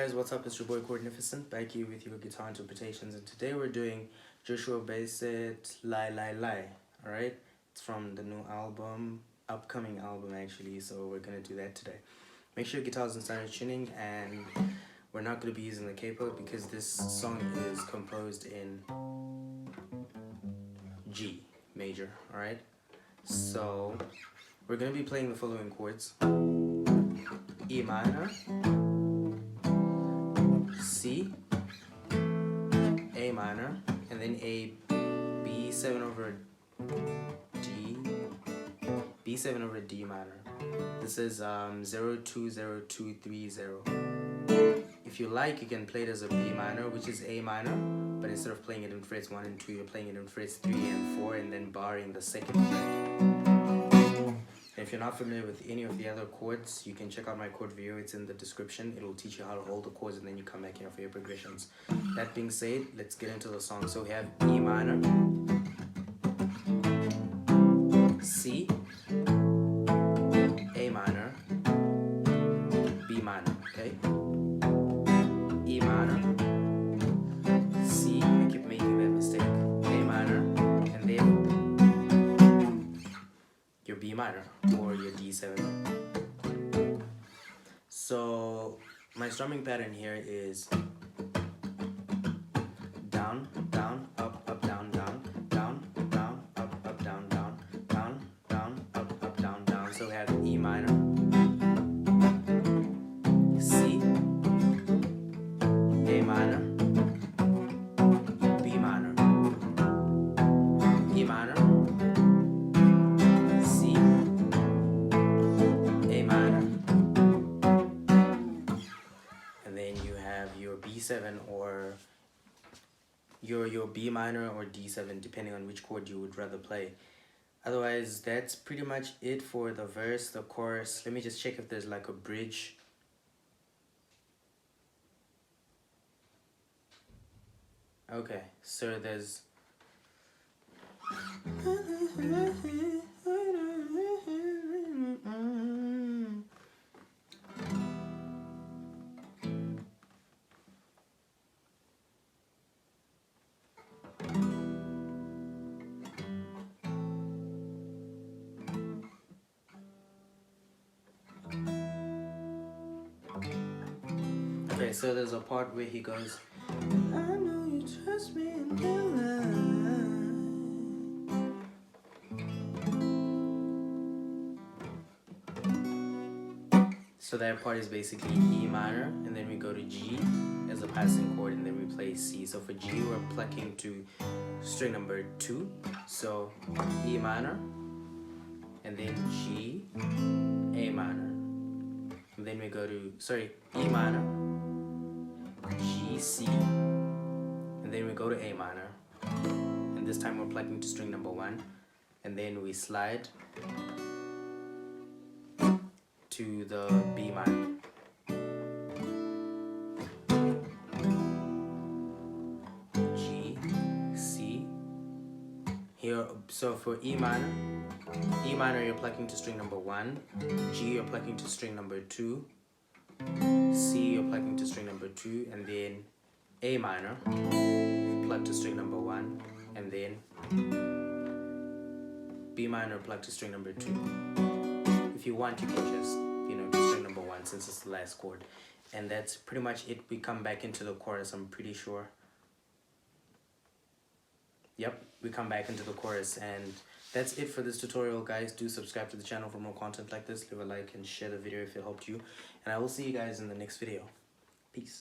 guys, what's up? It's your boy Chordnificent back here with your guitar interpretations, and today we're doing Joshua Bassett Lie Lie Lie. Alright, it's from the new album, upcoming album actually, so we're gonna do that today. Make sure your guitar's in standard tuning, and we're not gonna be using the capo because this song is composed in G major. Alright, so we're gonna be playing the following chords: E minor, C, A minor, and then a B7 over D, B7 over D minor. This is 020230. If you like, you can play it as a B minor, which is A minor, but instead of playing it in frets 1 and 2, you're playing it in frets 3 and 4, and then barring the second fret. If you're not familiar with any of the other chords, you can check out my chord video. It's in the description. It will teach you how to hold the chords, and then you come back here for your progressions. That being said, let's get into the song. So we have E minor, C, A minor, B minor, okay? E minor, C, I keep making that mistake, A minor, and then your B minor or your D7. So my strumming pattern here is down, down, up, up, down, down, down, down, up, up, down, down, down, down, up, up, down, down. So we have E minor, C, A minor, B minor, E minor, C, A minor, and then you have your B7 or your B minor or D7, depending on which chord you would rather play. Otherwise, that's pretty much it for the verse, the chorus. Let me just check if there's like a bridge. Okay, so there's okay, so there's a part where he goes, I know you trust me in real life. So that part is basically E minor, and then we go to G as a passing chord, and then we play C. So for G, we're plucking to string number 2. So E minor, and then G, A minor. And then we go to, E minor, G, C, and then we go to A minor. And this time we're plucking to string number 1, and then we slide to the B minor. G, C. Here, so for E minor, you're plucking to string number 1, G you're plucking to string number 2, C you're plucking to string number 2, and then A minor, pluck to string number 1, and then B minor, pluck to string number 2. If you want, you can just, do string number 1 since it's the last chord. And that's pretty much it. We come back into the chorus, I'm pretty sure. Yep, we come back into the chorus, and that's it for this tutorial, guys. Do subscribe to the channel for more content like this. Leave a like and share the video if it helped you. And I will see you guys in the next video. Peace.